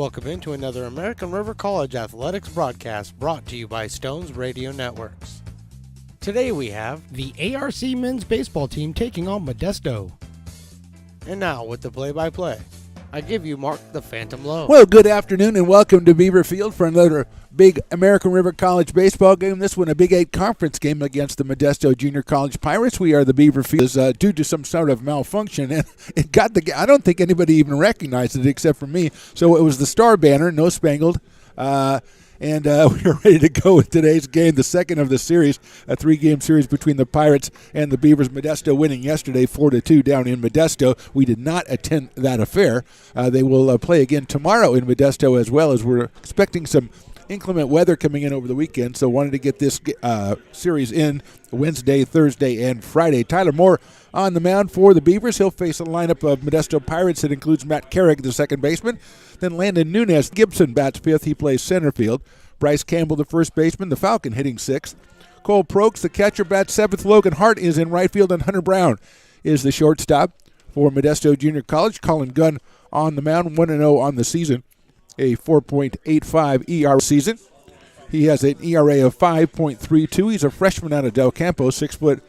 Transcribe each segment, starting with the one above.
Welcome into another American River College athletics broadcast brought to you by Stones Radio Networks. Today we have the ARC men's baseball team taking on Modesto. And now with the play-by-play, I give you Mark the Phantom Lowe. Well, good afternoon and welcome to Beaver Field for another big American River College baseball game. This one a Big 8 conference game against the Modesto Junior College Pirates. We are the Beaver Field due to some sort of malfunction, and it got I don't think anybody even recognized it except for me. So it was the star banner, no spangled. And we're ready to go with today's game, the second of the series, a 3-game series between the Pirates and the Beavers. Modesto winning yesterday 4-2 down in Modesto. We did not attend that affair. They will play again tomorrow in Modesto as well, as we're expecting some inclement weather coming in over the weekend, so wanted to get this series in Wednesday, Thursday, and Friday. Tyler Moore on the mound for the Beavers. He'll face a lineup of Modesto Pirates that includes Matt Carrick, the second baseman. Then Landon Nunez Gibson bats fifth. He plays center field. Bryce Campbell, the first baseman, the Falcon, hitting sixth. Cole Prokes, the catcher, bats seventh. Logan Hart is in right field, and Hunter Brown is the shortstop for Modesto Junior College. Colin Gunn on the mound, 1-0 on the season, a 4.85 ERA season. He has an ERA of 5.32. He's a freshman out of Del Campo, 6 foot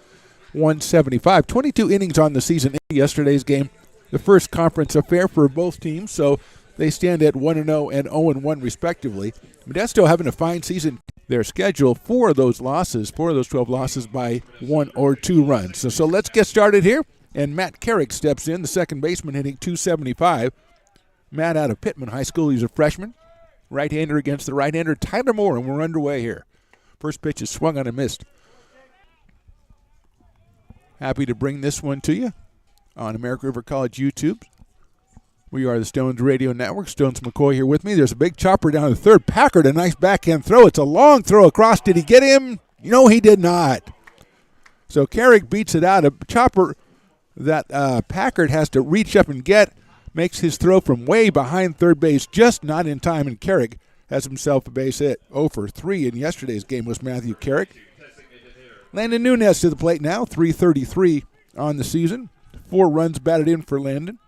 175. 22 innings on the season. Yesterday's game, the first conference affair for both teams, so they stand at 1-0 and 0-1 respectively. Modesto having a fine season. Their schedule, 4 of those 12 losses by 1 or 2 runs. So let's get started here. And Matt Carrick steps in, the second baseman, hitting .275. Matt out of Pittman High School. He's a freshman. Right-hander against the right-hander, Tyler Moore, and we're underway here. First pitch is swung on and missed. Happy to bring this one to you on American River College YouTube. We are the Stones Radio Network. Stones McCoy here with me. There's a big chopper down the third. Packard, a nice backhand throw. It's a long throw across. Did he get him? No, he did not. So Carrick beats it out. A chopper that Packard has to reach up and get. Makes his throw from way behind third base, just not in time, and Carrick has himself a base hit. 0 for 3 in yesterday's game was Matthew Carrick. Landon Nunez to the plate now, .333 on the season. 4 runs batted in for Landon.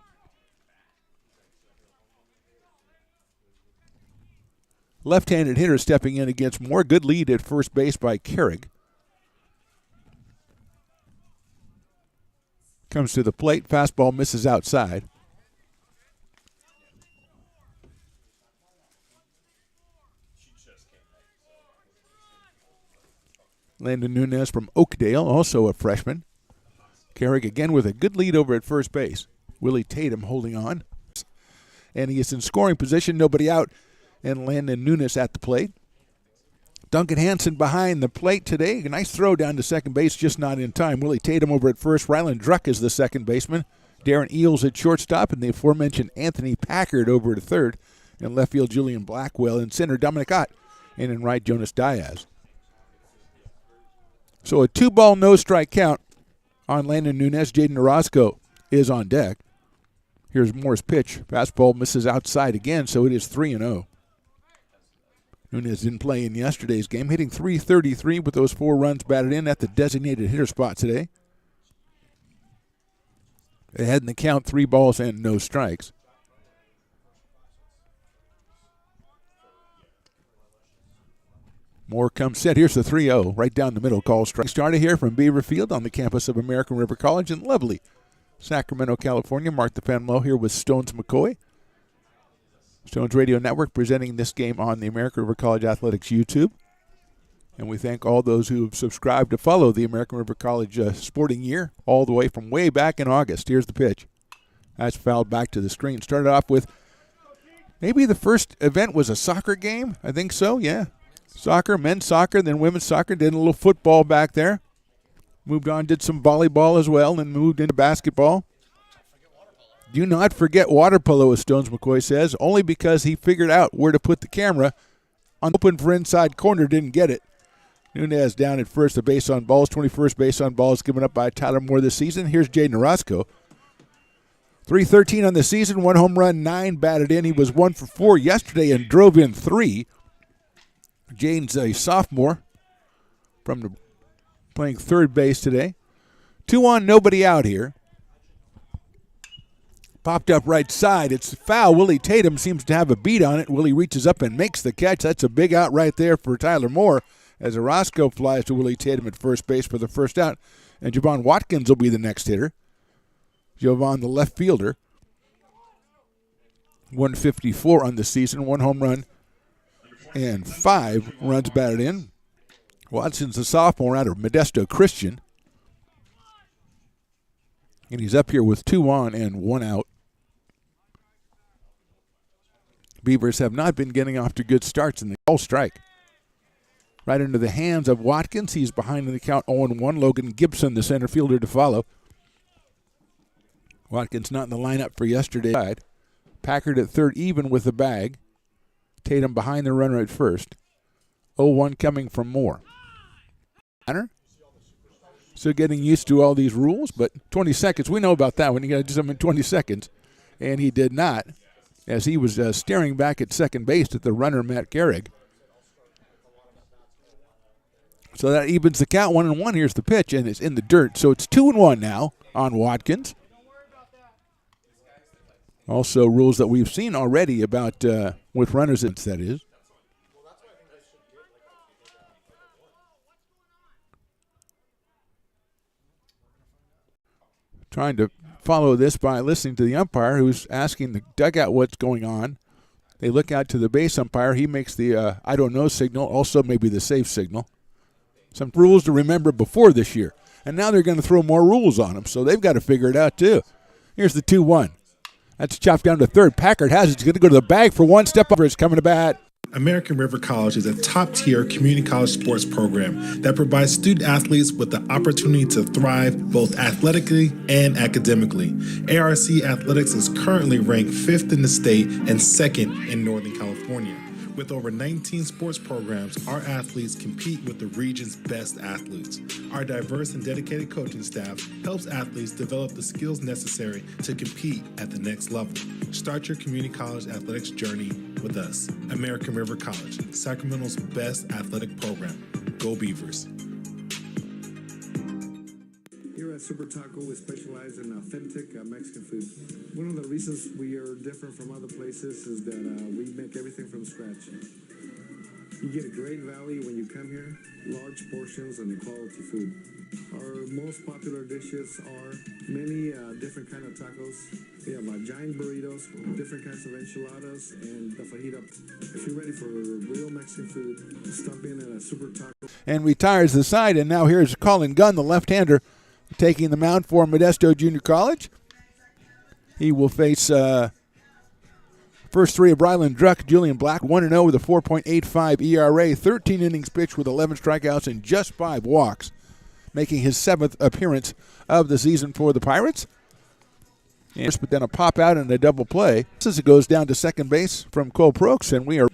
Left-handed hitter stepping in against Moore. Good lead at first base by Carrick. Comes to the plate. Fastball misses outside. Landon Nunez from Oakdale, also a freshman. Carrick again with a good lead over at first base. Willie Tatum holding on. And he is in scoring position, nobody out. And Landon Nunez at the plate. Duncan Hansen behind the plate today. A nice throw down to second base, just not in time. Willie Tatum over at first. Ryland Druck is the second baseman. Darren Eels at shortstop, and the aforementioned Anthony Packard over at third. In left field, Julian Blackwell. In center, Dominic Ott. And in right, Jonas Diaz. So a 2-ball, no-strike count on Landon Nunez. Jaden Orozco is on deck. Here's Moore's pitch. Fastball misses outside again, so it is 3-0. Nunez didn't play in yesterday's game, hitting .333 with those 4 runs batted in at the designated hitter spot today. They had in the count 3 balls and no strikes. Moore comes set. Here's the 3-0, right down the middle, call strike. Started here from Beaver Field on the campus of American River College in lovely Sacramento, California. Mark the Phantom Lowe here with Stones McCoy. Stones Radio Network presenting this game on the American River College Athletics YouTube. And we thank all those who have subscribed to follow the American River College sporting year all the way from way back in August. Here's the pitch. That's fouled back to the screen. Started off with maybe the first event was a soccer game. I think so, yeah. Soccer, men's soccer, then women's soccer. Did a little football back there. Moved on, did some volleyball as well, and moved into basketball. Do not forget water polo, as Stones McCoy says, only because he figured out where to put the camera. Open for inside corner, didn't get it. Nunez down at first, the base on balls, 21st base on balls given up by Tyler Moore this season. Here's Jaden Orozco. .313 on the season, 1 home run, 9 batted in. He was 1 for 4 yesterday and drove in 3. Jaden's a sophomore playing third base today. 2 on, nobody out here. Popped up right side. It's foul. Willie Tatum seems to have a beat on it. Willie reaches up and makes the catch. That's a big out right there for Tyler Moore as Orozco flies to Willie Tatum at first base for the first out. And Javon Watkins will be the next hitter. Javon, the left fielder. 154 on the season, 1 home run and 5 runs batted in. Watson's a sophomore out of Modesto Christian. And he's up here with 2 on and 1 out. Beavers have not been getting off to good starts in the ball strike. Right into the hands of Watkins. He's behind in the count 0-1. Logan Gibson, the center fielder, to follow. Watkins not in the lineup for yesterday. Packard at third, even with the bag. Tatum behind the runner at first. 0-1 coming from Moore. Still getting used to all these rules, but 20 seconds, we know about that one. You got to do something in 20 seconds. And he did not, as he was staring back at second base at the runner, Matt Gehrig. So that evens the count. 1-1. Here's the pitch, and it's in the dirt. So it's 2-1 now on Watkins. Also rules that we've seen already about with runners, that is. Trying to follow this by listening to the umpire who's asking the dugout what's going on. They look out to the base umpire. He makes the I don't know signal, also maybe the safe signal. Some rules to remember before this year. And now they're going to throw more rules on them, so they've got to figure it out too. Here's the 2-1. That's chopped down to third. Packard has it. He's going to go to the bag for one. Step over. It's coming to bat. American River College is a top-tier community college sports program that provides student athletes with the opportunity to thrive both athletically and academically. ARC Athletics is currently ranked 5th in the state and 2nd in Northern California. With over 19 sports programs, our athletes compete with the region's best athletes. Our diverse and dedicated coaching staff helps athletes develop the skills necessary to compete at the next level. Start your community college athletics journey with us. American River College, Sacramento's best athletic program. Go Beavers. Here at Super Taco, we specialize in authentic Mexican food. One of the reasons we are different from other places is that we make everything from scratch. You get a great value when you come here, large portions and quality food. Our most popular dishes are many different kind of tacos. We have giant burritos, different kinds of enchiladas, and the fajita. If you're ready for real Mexican food, stop in at a Super Taco. And retires the side, and now here's Colin Gunn, the left-hander, taking the mound for Modesto Junior College. He will face first 3 of Ryland Druck, Julian Black, 1-0 with a 4.85 ERA, 13 innings pitched with 11 strikeouts and just 5 walks, making his 7th appearance of the season for the Pirates. But then a pop out and a double play. As it goes down to second base from Cole Prokes, and we are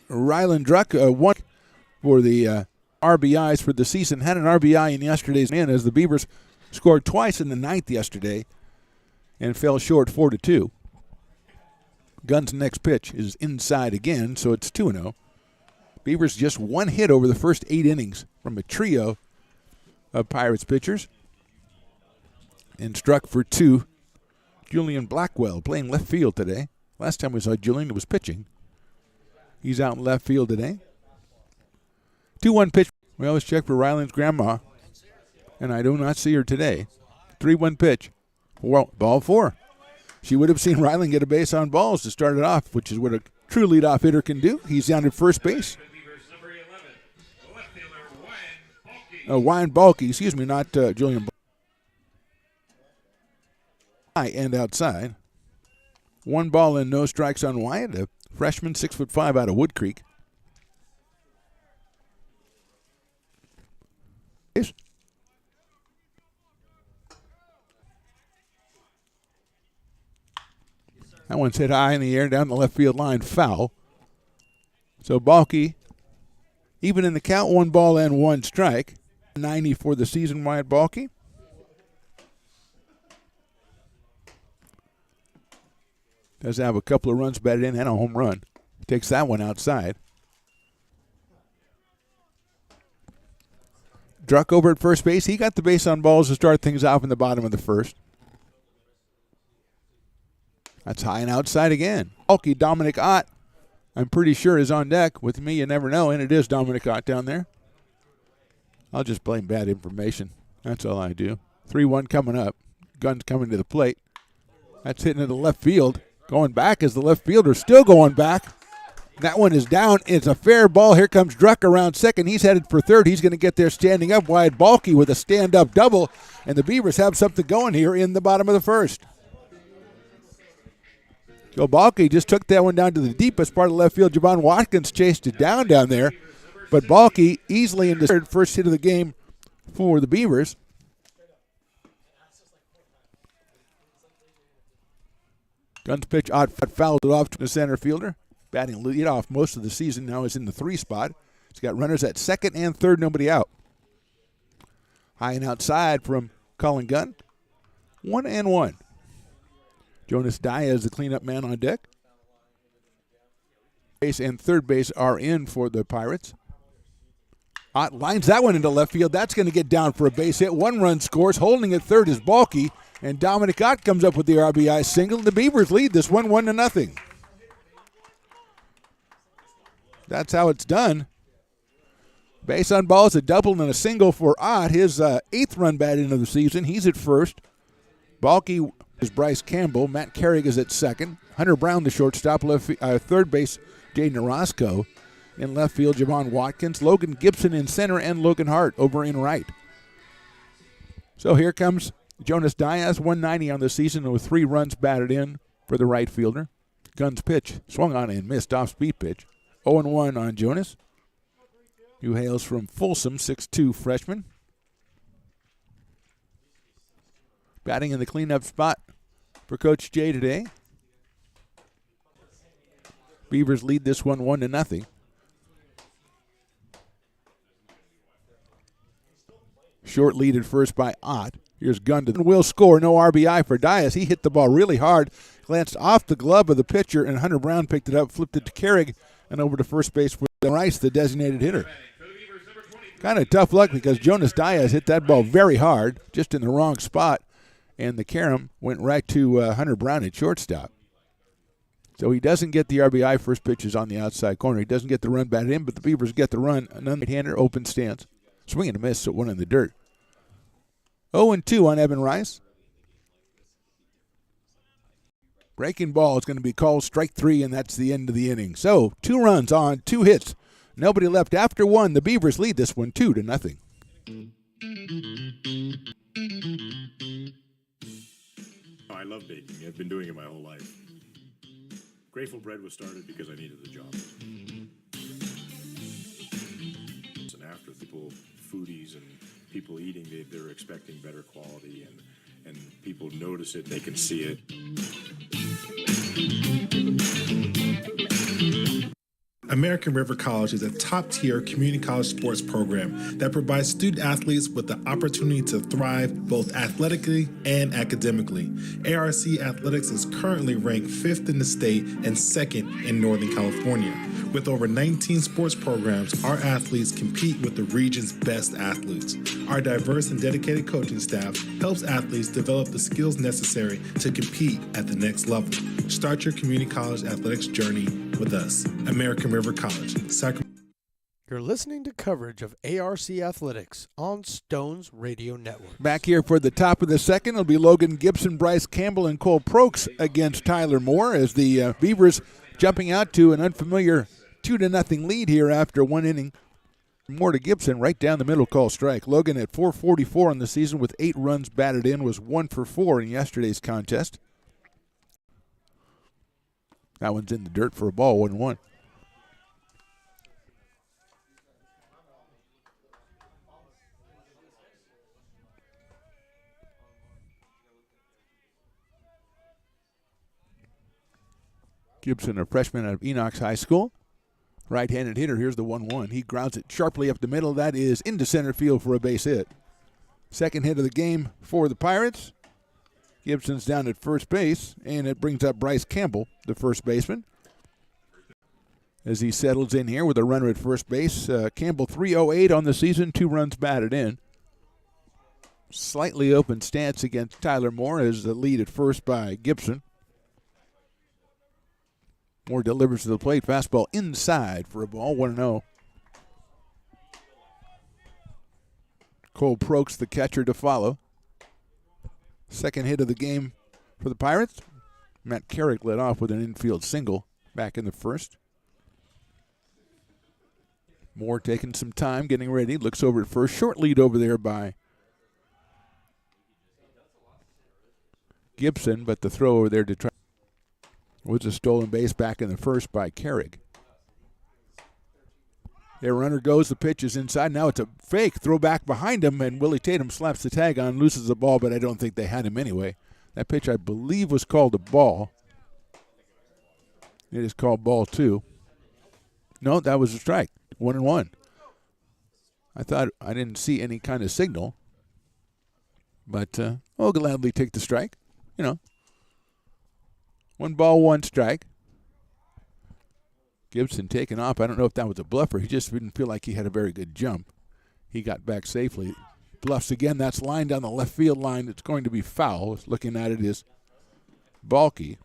Ryland Druck, 1 for the RBIs for the season. Had an RBI in yesterday's in as the Beavers scored twice in the 9th yesterday and fell short 4-2. Gunn's next pitch is inside again, so it's 2-0. Beavers just 1 hit over the first 8 innings from a trio of Pirates pitchers. And struck for 2. Julian Blackwell playing left field today. Last time we saw Julian, it was pitching. He's out in left field today. 2-1 pitch. We always check for Ryland's grandma, and I do not see her today. 3-1 pitch. Well, ball 4. She would have seen Ryland get a base on balls to start it off, which is what a true leadoff hitter can do. He's down at first base. Wyan Balky, excuse me, not Julian Balky. And outside. 1 ball and no strikes on Wyatt, a freshman, 6'5" out of Wood Creek. That one's hit high in the air down the left field line, foul. So Balky, even in the count, 1 ball and 1 strike. 90 for the season, Wyatt Balky. Does have a couple of runs batted in and a home run. Takes that one outside. Druck over at first base. He got the base on balls to start things off in the bottom of the first. That's high and outside again. Bulky Dominic Ott, I'm pretty sure, is on deck. With me, you never know, and it is Dominic Ott down there. I'll just blame bad information. That's all I do. 3-1 coming up. Guns coming to the plate. That's hitting into left field. Going back as the left fielder, still going back. That one is down. It's a fair ball. Here comes Druck around second. He's headed for third. He's going to get there standing up wide. Bulky with a stand-up double. And the Beavers have something going here in the bottom of the first. Joe Bulky just took that one down to the deepest part of left field. Javon Watkins chased it down there. But Bulky easily into third, first hit of the game for the Beavers. Guns pitch, Ott fouled it off to the center fielder. Batting lead off most of the season, now is in the 3 spot. He's got runners at second and third, nobody out. High and outside from Colin Gunn. 1-1. Jonas Diaz, the cleanup man on deck. Base and third base are in for the Pirates. Ott lines that one into left field. That's going to get down for a base hit. 1 run scores. Holding at third is Bulky. And Dominic Ott comes up with the RBI single. The Beavers lead this one 1-0. That's how it's done. Base on balls, a double and a single for Ott. His 8th run batted of the season. He's at first. Bulky is Bryce Campbell. Matt Carrig is at second. Hunter Brown, the shortstop. Third base, Jaden Orozco. In left field, Javon Watkins. Logan Gibson in center, and Logan Hart over in right. So here comes Jonas Diaz, 190 on the season with 3 runs batted in for the right fielder. Guns pitch, swung on and missed, off-speed pitch. 0-1 on Jonas, who hails from Folsom, 6'2" freshman. Batting in the cleanup spot for Coach Jay today. Beavers lead this one 1-0. Short lead at first by Ott. Here's Gundon. Will score. No RBI for Diaz. He hit the ball really hard. Glanced off the glove of the pitcher, and Hunter Brown picked it up, flipped it to Carrig, and over to first base with Rice, the designated hitter. Kind of tough luck because Jonas Diaz hit that ball very hard, just in the wrong spot, and the carom went right to Hunter Brown at shortstop. So he doesn't get the RBI. First pitch is on the outside corner. He doesn't get the run batted in, but the Beavers get the run. An right-hander, open stance. Swing and a miss, so one in the dirt. 0-2 on Evan Rice. Breaking ball is going to be called strike 3, and that's the end of the inning. So 2 runs on 2 hits. Nobody left after 1. The Beavers lead this one 2-0. I love baking. I've been doing it my whole life. Grateful Bread was started because I needed the job. And after people, foodies and people eating, they're expecting better quality, and people notice it, they can see it. American River College is a top-tier community college sports program that provides student athletes with the opportunity to thrive both athletically and academically. ARC Athletics is currently ranked 5th in the state and 2nd in Northern California. With over 19 sports programs, our athletes compete with the region's best athletes. Our diverse and dedicated coaching staff helps athletes develop the skills necessary to compete at the next level. Start your community college athletics journey with us. American River College, Sacramento. You're listening to coverage of ARC Athletics on Stones Radio Network. Back here for the top of the second, it'll be Logan Gibson, Bryce Campbell, and Cole Prokes against Tyler Moore as the Beavers jumping out to an unfamiliar 2-0 lead here after 1 inning. Moore to Gibson, right down the middle, call strike. Logan at .444 on the season with 8 runs batted in, was 1 for 4 in yesterday's contest. That one's in the dirt for a ball, 1-1. Gibson, a freshman out of Enox High School. Right-handed hitter, here's the 1-1. He grounds it sharply up the middle. That is into center field for a base hit. Second hit of the game for the Pirates. Gibson's down at first base, and it brings up Bryce Campbell, the first baseman. As he settles in here with a runner at first base. Campbell 308 on the season, 2 runs batted in. Slightly open stance against Tyler Moore as the lead at first by Gibson. Moore delivers to the plate. Fastball inside for a ball, 1-0. Cole Prokes, the catcher, to follow. Second hit of the game for the Pirates. Matt Carrick led off with an infield single back in the first. Moore taking some time, getting ready. Looks over at first. Short lead over there by Gibson, but the throw over there to try was a stolen base back in the first by Carrick. Their runner goes. The pitch is inside. Now it's a fake. Throw back behind him, and Willie Tatum slaps the tag on, loses the ball, but I don't think they had him anyway. That pitch, I believe, was called a ball. It is called ball 2. No, that was a strike. 1-1. I thought I didn't see any kind of signal, but I'll gladly take the strike. 1 ball, 1 strike. Gibson taking off. I don't know if that was a bluffer. He just didn't feel like he had a very good jump. He got back safely. Bluffs again. That's line down the left field line. It's going to be foul. Looking at it is Balky.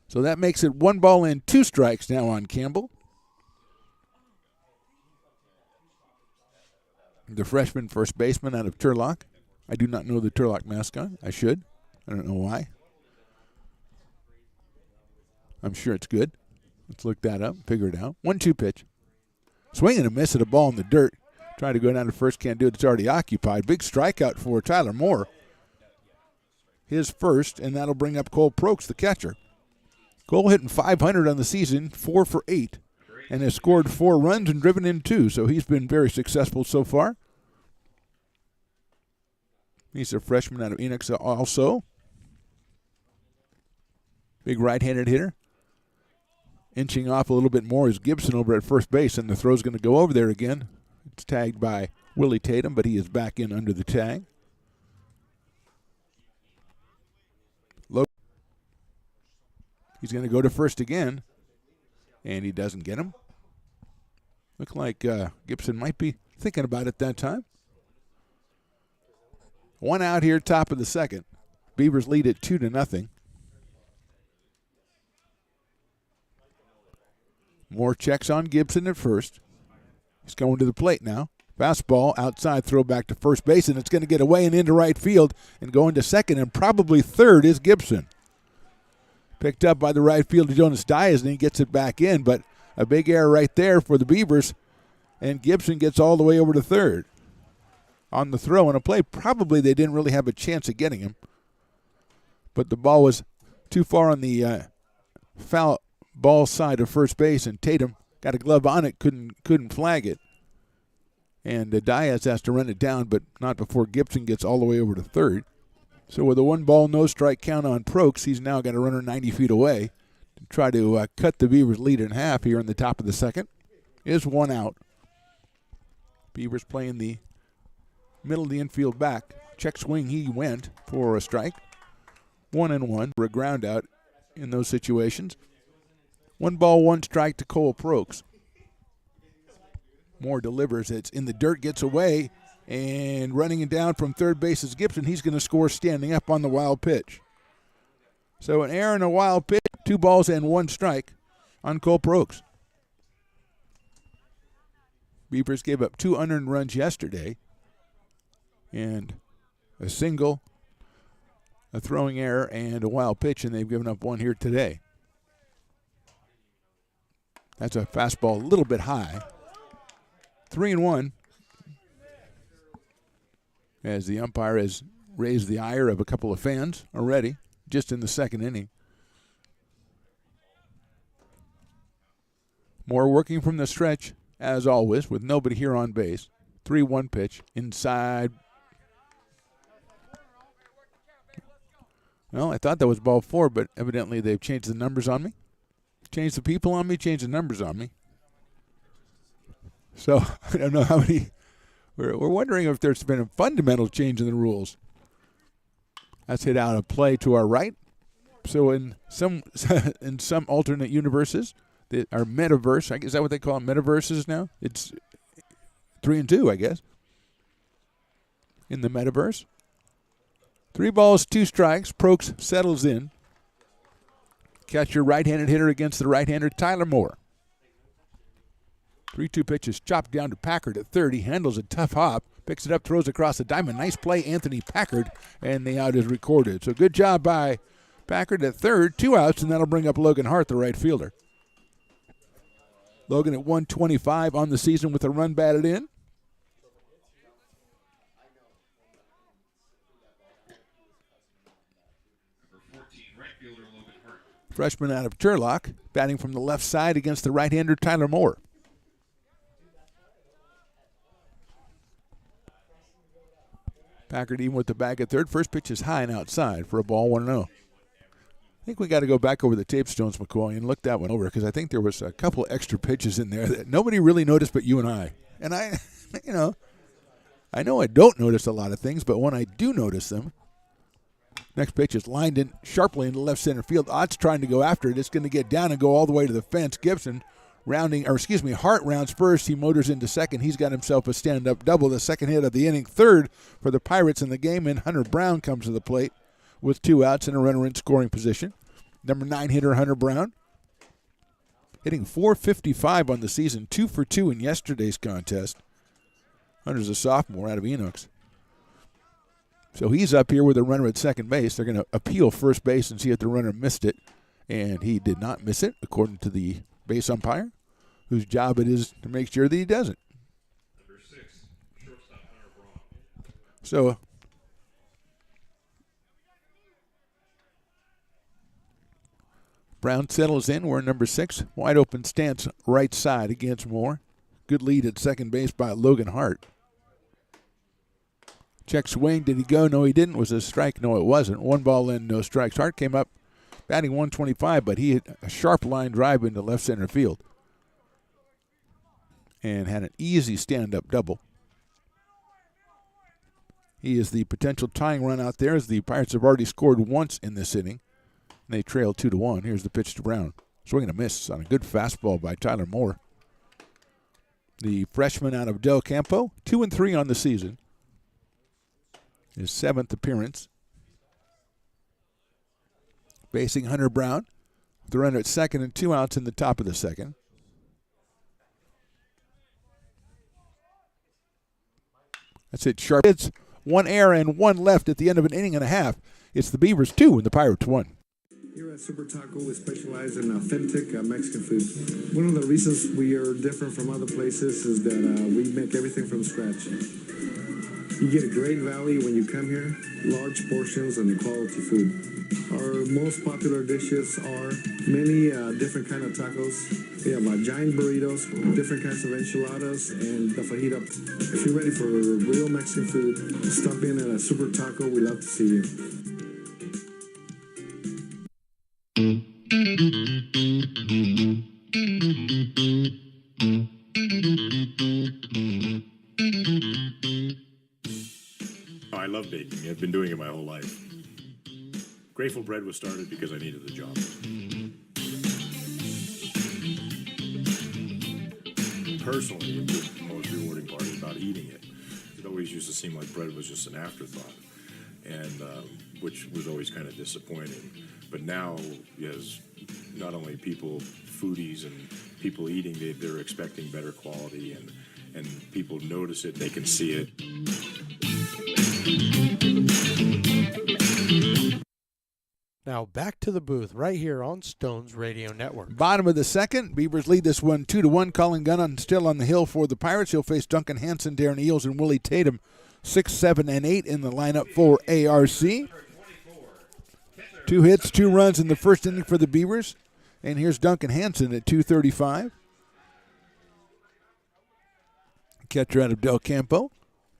So that makes it 1 ball and 2 strikes now on Campbell. The freshman first baseman out of Turlock. I do not know the Turlock mascot. I should. I don't know why. I'm sure it's good. Let's look that up, figure it out. 1-2 pitch. Swing and a miss at a ball in the dirt. Try to go down to first, can't do it. It's already occupied. Big strikeout for Tyler Moore. His first, and that'll bring up Cole Prokes, the catcher. Cole hitting .500 on the season, 4 for 8, and has scored 4 runs and driven in 2, so he's been very successful so far. He's a freshman out of Enix also. Big right-handed hitter. Inching off a little bit more is Gibson over at first base, and the throw's going to go over there again. It's tagged by Willie Tatum, but he is back in under the tag. He's going to go to first again, and he doesn't get him. Looks like Gibson might be thinking about it that time. 1 out here, top of the second. Beavers lead it 2-0. Moore checks on Gibson at first. He's going to the plate now. Fastball, outside, throw back to first base, and it's going to get away and into right field, and going to second and probably third is Gibson. Picked up by the right fielder, Jonas Diaz, and he gets it back in, but a big error right there for the Beavers, and Gibson gets all the way over to third. On the throw and a play, probably they didn't really have a chance of getting him, but the ball was too far on the foul ball side of first base, and Tatum got a glove on it, couldn't flag it. And Diaz has to run it down, but not before Gibson gets all the way over to third. So with a 1 ball, no strike count on Prokes, he's now got a runner 90 feet away to try to cut the Beavers' lead in half here in the top of the second. Is 1 out. Beavers playing the middle of the infield back. Check swing, he went for a strike. 1-1 for a ground out in those situations. 1 ball, 1 strike to Cole Prokes. Moore delivers. It's in the dirt, gets away, and running it down from third base is Gibson. He's going to score standing up on the wild pitch. So an error and a wild pitch, 2 balls and 1 strike on Cole Prokes. Beavers gave up 2 unearned runs yesterday, and a single, a throwing error, and a wild pitch, and they've given up 1 here today. That's a fastball a little bit high. 3-1. As the umpire has raised the ire of a couple of fans already, just in the second inning. Moore working from the stretch, as always, with nobody here on base. 3-1 pitch, inside. Well, I thought that was ball 4, but evidently they've changed the numbers on me. Changed the people on me, changed the numbers on me. So, I don't know how many. We're wondering if there's been a fundamental change in the rules. That's hit out a play to our right. So in some alternate universes, our metaverse, is that what they call it, metaverses now? It's 3-2, I guess. In the metaverse. 3 balls, 2 strikes. Prokes settles in. Catcher, right-handed hitter against the right-hander, Tyler Moore. 3-2 pitches chopped down to Packard at third. He handles a tough hop, picks it up, throws across the diamond. Nice play, Anthony Packard, and the out is recorded. So good job by Packard at third. 2 outs, and that'll bring up Logan Hart, the right fielder. Logan at 125 on the season with a run batted in. Freshman out of Turlock, batting from the left side against the right-hander Tyler Moore. Packard even with the bag at third. First pitch is high and outside for a ball, 1-0. I think we got to go back over the tape, Stones McCoy, and look that one over because I think there was a couple extra pitches in there that nobody really noticed but you and I. And I know I don't notice a lot of things, but when I do notice them, next pitch is lined in sharply into left center field. Ott's trying to go after it. It's going to get down and go all the way to the fence. Gibson Hart rounds first. He motors into second. He's got himself a stand-up double, the second hit of the inning. Third for the Pirates in the game, and Hunter Brown comes to the plate with 2 outs and a runner in scoring position. Number 9 hitter Hunter Brown, hitting .455 on the season, 2 for 2 in yesterday's contest. Hunter's a sophomore out of Enochs. So he's up here with a runner at second base. They're going to appeal first base and see if the runner missed it. And he did not miss it, according to the base umpire, whose job it is to make sure that he doesn't. Number 6, shortstop Hunter Brown. So Brown settles in. We're number 6. Wide open stance right side against Moore. Good lead at second base by Logan Hart. Check swing. Did he go? No, he didn't. Was it a strike? No, it wasn't. 1 ball in, no strikes. Hart came up batting 125, but he hit a sharp line drive into left center field and had an easy stand-up double. He is the potential tying run out there as the Pirates have already scored once in this inning. And they trail 2-1. Here's the pitch to Brown. Swing and a miss on a good fastball by Tyler Moore. The freshman out of Del Campo, 2-3 on the season. His 7th appearance. Facing Hunter Brown. The runner at second and 2 outs in the top of the second. That's it. Sharp hits. 1 error and 1 left at the end of an inning and a half. It's the Beavers 2 and the Pirates 1. Here at Super Taco, we specialize in authentic Mexican food. One of the reasons we are different from other places is that we make everything from scratch. You get a great value when you come here, large portions and quality food. Our most popular dishes are many different kind of tacos. We have giant burritos, different kinds of enchiladas, and the fajita. If you're ready for real Mexican food, stop in at a Super Taco. We love to see you. I love baking. I've been doing it my whole life. Grateful Bread was started because I needed the job. Personally, the most rewarding part is about eating it. It always used to seem like bread was just an afterthought, and which was always kind of disappointing. But now, as not only people, foodies and people eating, they're expecting better quality, and people notice it, they can see it. Now back to the booth right here on Stones Radio Network. Bottom of the second, Beavers lead this one 2-1. Colin Gunn still on the hill for the Pirates. He'll face Duncan Hansen, Darren Eels, and Willie Tatum. 6, 7, and 8 in the lineup for ARC. 2 hits, 2 runs in the first inning for the Beavers. And here's Duncan Hansen at 235. Catcher out of Del Campo.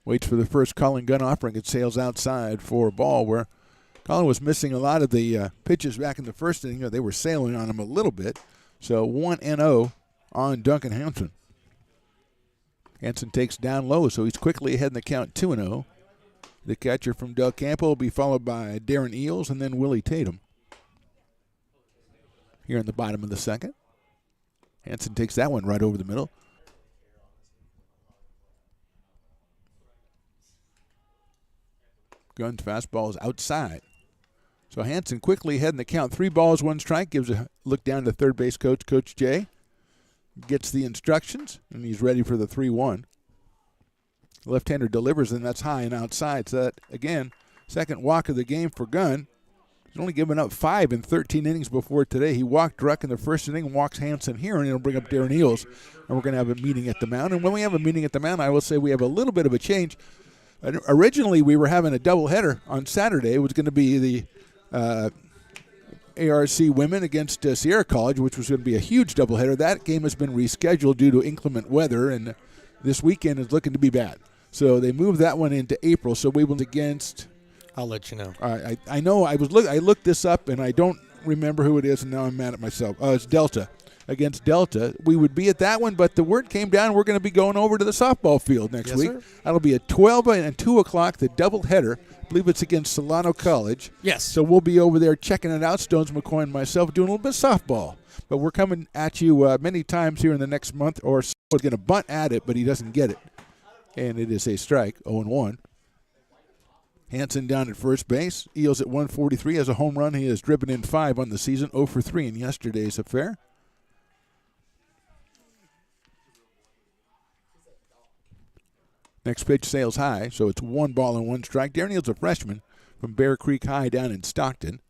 Waits for the first Colin Gunn offering. It sails outside for a ball where Colin was missing a lot of the pitches back in the first inning. They were sailing on him a little bit. So 1-0 on Duncan Hansen. Hansen takes down low, so he's quickly ahead in the count 2-0. The catcher from Del Campo will be followed by Darren Eels and then Willie Tatum. Here in the bottom of the second. Hansen takes that one right over the middle. Gunn's fastball is outside. So Hansen quickly ahead in the count. 3 balls, 1 strike. Gives a look down to third base coach, Coach Jay. Gets the instructions, and he's ready for the 3-1. Left-hander delivers, and that's high and outside. So that, again, second walk of the game for Gunn. He's only given up 5 in 13 innings before today. He walked Druck in the first inning, walks Hansen here, and it'll bring up Darren Eels. And we're going to have a meeting at the mound. And when we have a meeting at the mound, I will say we have a little bit of a change. Originally, we were having a doubleheader on Saturday. It was going to be the ARC women against Sierra College, which was going to be a huge doubleheader. That game has been rescheduled due to inclement weather, and this weekend is looking to be bad. So they moved that one into April. So we will against. I'll let you know. I know. I looked this up, and I don't remember who it is, and now I'm mad at myself. It's Delta. Against Delta. We would be at that one, but the word came down. We're going to be going over to the softball field next week. Sir. That'll be at 12 and 2 o'clock, the doubleheader. I believe it's against Solano College. Yes. So we'll be over there checking it out, Stones McCoy and myself, doing a little bit of softball. But we're coming at you many times here in the next month or so. He's going to bunt at it, but he doesn't get it. And it is a strike, 0-1. Hansen down at first base. Eels at 143 has a home run. He has driven in 5 on the season, 0 for 3 in yesterday's affair. Next pitch sails high, so it's 1 ball and 1 strike. Darren Eels, a freshman from Bear Creek High down in Stockton.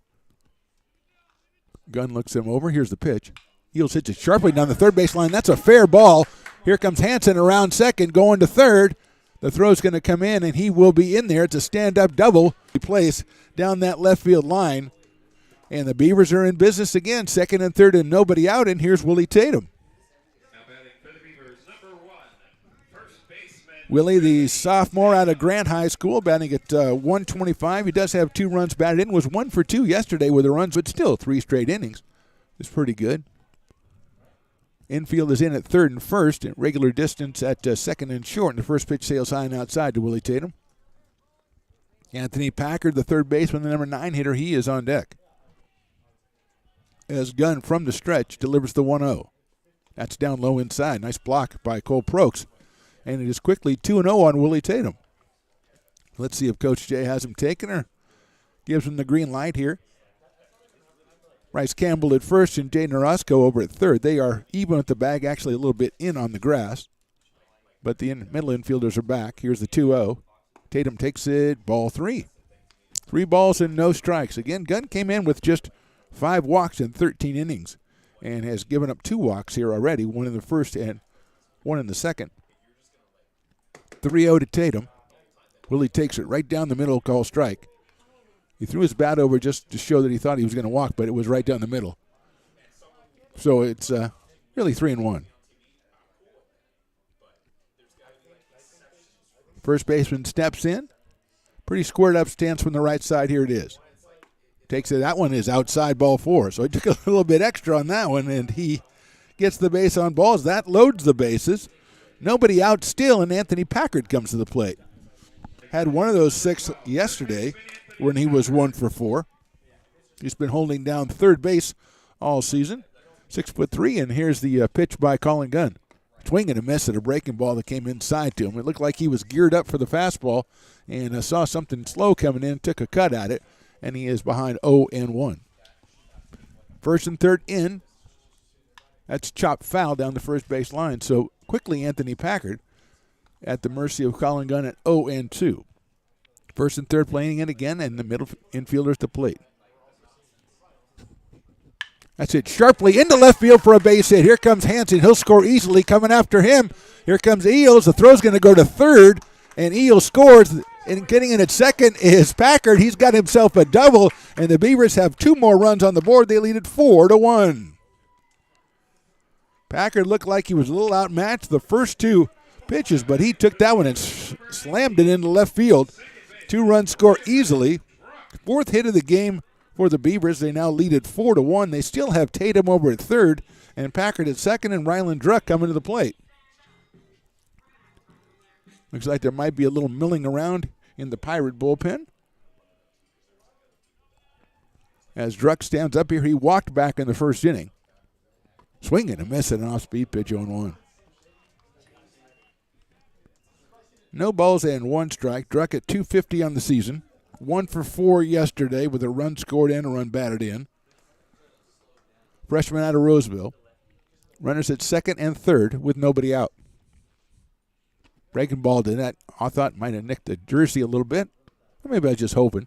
Gunn looks him over. Here's the pitch. Eels hits it sharply down the third base line. That's a fair ball. Here comes Hansen around second, going to third. The throw's going to come in, and he will be in there. It's a stand-up double. Place down that left field line. And the Beavers are in business again. Second and third and nobody out, and here's Willie Tatum. Willie, the sophomore out of Grant High School, batting at 125. He does have 2 runs batted in. Was 1 for 2 yesterday with the runs, but still 3 straight innings. It's pretty good. Infield is in at third and first, at regular distance at second and short. And the first pitch sails high and outside to Willie Tatum. Anthony Packard, the third baseman, the number 9 hitter, he is on deck. As Gunn from the stretch delivers the 1-0. That's down low inside. Nice block by Cole Prokes. And it is quickly 2-0 on Willie Tatum. Let's see if Coach Jay has him taken or gives him the green light here. Bryce Campbell at first and Jay Orozco over at third. They are even at the bag, actually a little bit in on the grass. But the middle infielders are back. Here's the 2-0. Tatum takes it, ball 3. 3 balls and no strikes. Again, Gunn came in with just 5 walks in 13 innings and has given up 2 walks here already, 1 in the first and 1 in the second. 3-0 to Tatum. Willie takes it right down the middle, call strike. He threw his bat over just to show that he thought he was going to walk, but it was right down the middle. So it's really 3-1. First baseman steps in. Pretty squared up stance from the right side. Here it is. Takes it. That one is outside, ball 4. So he took a little bit extra on that one, and he gets the base on balls. That loads the bases. Nobody out still, and Anthony Packard comes to the plate. Had one of those 6 yesterday when he was 1 for 4. He's been holding down third base all season. 6'3", and here's the pitch by Colin Gunn. Swing and a miss at a breaking ball that came inside to him. It looked like he was geared up for the fastball and saw something slow coming in, took a cut at it, and he is behind 0-1. First and third in. That's chopped foul down the first base line. So quickly Anthony Packard at the mercy of Colin Gunn at 0-2. First and third playing it again, and the middle infielders to plate. That's it sharply into left field for a base hit. Here comes Hansen. He'll score easily coming after him. Here comes Eels. The throw's going to go to third, and Eels scores. And getting in at second is Packard. He's got himself a double, and the Beavers have 2 more runs on the board. They lead it 4-1. Packard looked like he was a little outmatched the first 2 pitches, but he took that one and slammed it into left field. 2-run score easily. 4th hit of the game for the Beavers. They now lead it 4-1. They still have Tatum over at third and Packard at second, and Ryland Druck coming to the plate. Looks like there might be a little milling around in the Pirate bullpen. As Druck stands up here, he walked back in the first inning. Swing and a miss at an off-speed pitch on 1. No balls and 1 strike. Druck at 250 on the season. 1 for 4 yesterday with a run scored and a run batted in. Freshman out of Roseville. Runners at second and third with nobody out. Breaking ball to that, I thought might have nicked the jersey a little bit. Or maybe I was just hoping.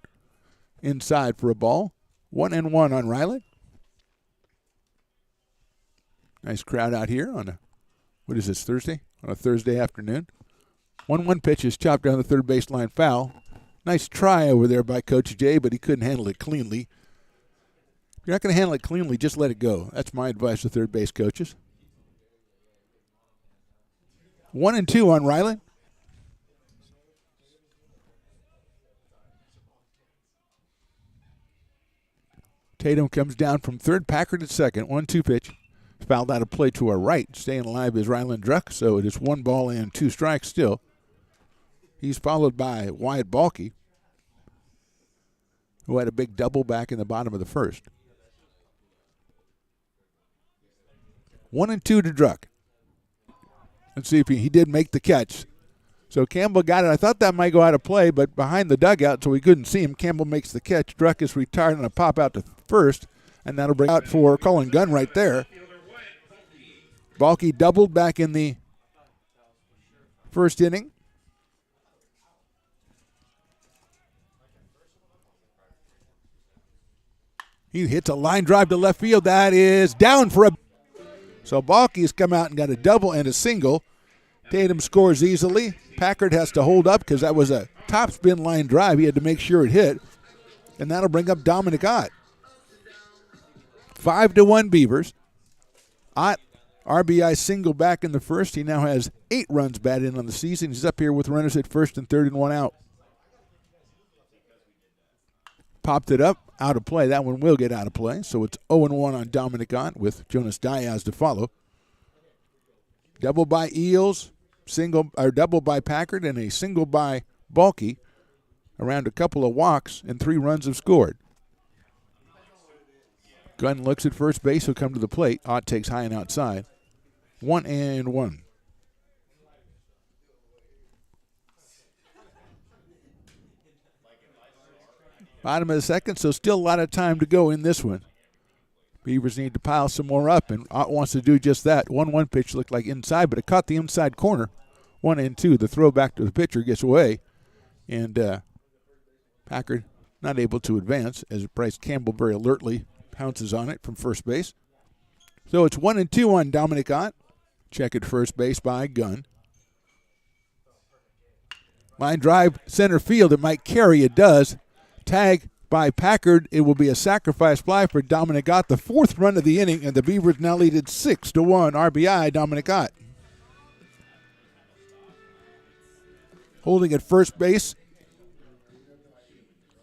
Inside for a ball. 1-1 on Riley. Nice crowd out here on a, what is this, Thursday? On a Thursday afternoon. 1-1 pitch is chopped down the third baseline foul. Nice try over there by Coach Jay, but he couldn't handle it cleanly. If you're not going to handle it cleanly, just let it go. That's my advice to third base coaches. 1-2 on Riley. Tatum comes down from third. Packard at second. 1-2 pitch. Fouled out of play to our right. Staying alive is Ryland Druck, so it is 1 ball and 2 strikes still. He's followed by Wyatt Balke, who had a big double back in the bottom of the first. 1-2 to Druck. Let's see if he did make the catch. So Campbell got it. I thought that might go out of play, but behind the dugout, so we couldn't see him. Campbell makes the catch. Druck is retired on a pop out to first, and that'll bring out for Cullen Gunn right there. Balke doubled back in the first inning. He hits a line drive to left field. That is down for a... So Balke's come out and got a double and a single. Tatum scores easily. Packard has to hold up because that was a topspin line drive. He had to make sure it hit. And that'll bring up Dominic Ott. 5-1 Beavers. Ott, RBI single back in the first. He now has 8 runs batted in on the season. He's up here with runners at first and third and 1 out. Popped it up, out of play. That one will get out of play. So it's 0-1 on Dominic Ott with Jonas Diaz to follow. Double by Eels, single or double by Packard, and a single by Balke. Around a couple of walks and 3 runs have scored. Gunn looks at first base. He'll come to the plate. Ott takes high and outside. 1-1. Bottom of the second, so still a lot of time to go in this one. Beavers need to pile some more up, and Ott wants to do just that. 1-1 pitch looked like inside, but it caught the inside corner. 1-2. The throw back to the pitcher gets away, and Packard not able to advance as Bryce Campbell very alertly pounces on it from first base. So it's 1-2 on Dominic Ott. Check at first base by Gunn. Line drive center field. It might carry. It does. Tag by Packard. It will be a sacrifice fly for Dominic Ott. The 4th run of the inning, and the Beavers now lead it 6-1. RBI, Dominic Ott. Holding at first base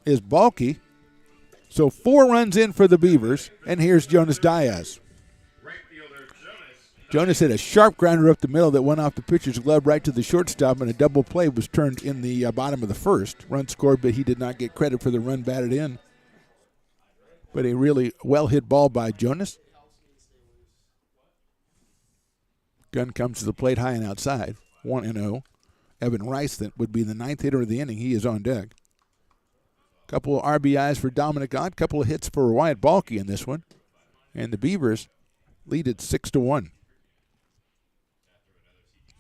is Balke. So 4 runs in for the Beavers, and here's Jonas Diaz. Jonas hit a sharp grounder up the middle that went off the pitcher's glove right to the shortstop, and a double play was turned in the bottom of the first. Run scored, but he did not get credit for the run batted in. But a really well-hit ball by Jonas. Gunn comes to the plate high and outside. 1-0. Evan Rice, that would be the 9th hitter of the inning. He is on deck. Couple of RBIs for Dominic Ott. Couple of hits for Wyatt Balke in this one. And the Beavers lead it 6-1.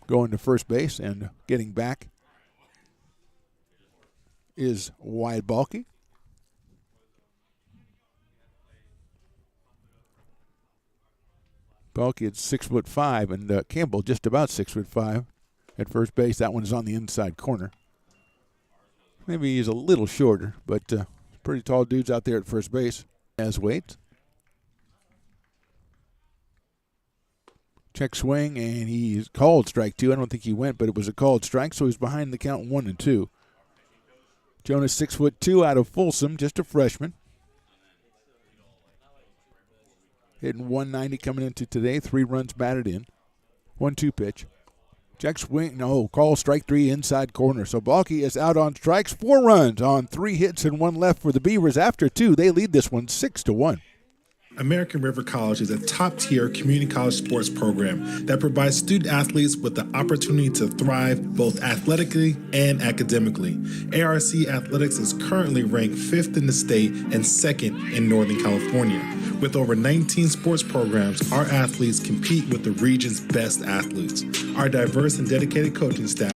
Going to first base and getting back is Wyatt Balke. Balke at 6'5", and Campbell just about 6'5" at first base. That one is on the inside corner. Maybe he's a little shorter, but pretty tall dudes out there at first base. As waits. Check swing, and he's called strike 2. I don't think he went, but it was a called strike, so he's behind the count 1-2. Jonas 6'2" out of Folsom, just a freshman. Hitting 190 coming into today. 3 runs batted in. 1-2 pitch. Check swing, no, call strike 3 inside corner. So Balke is out on strikes. 4 runs on 3 hits and 1 left for the Beavers. After 2, they lead this one 6-1. American River College is a top-tier community college sports program that provides student athletes with the opportunity to thrive both athletically and academically. ARC Athletics is currently ranked 5th in the state and 2nd in Northern California. With over 19 sports programs, our athletes compete with the region's best athletes. Our diverse and dedicated coaching staff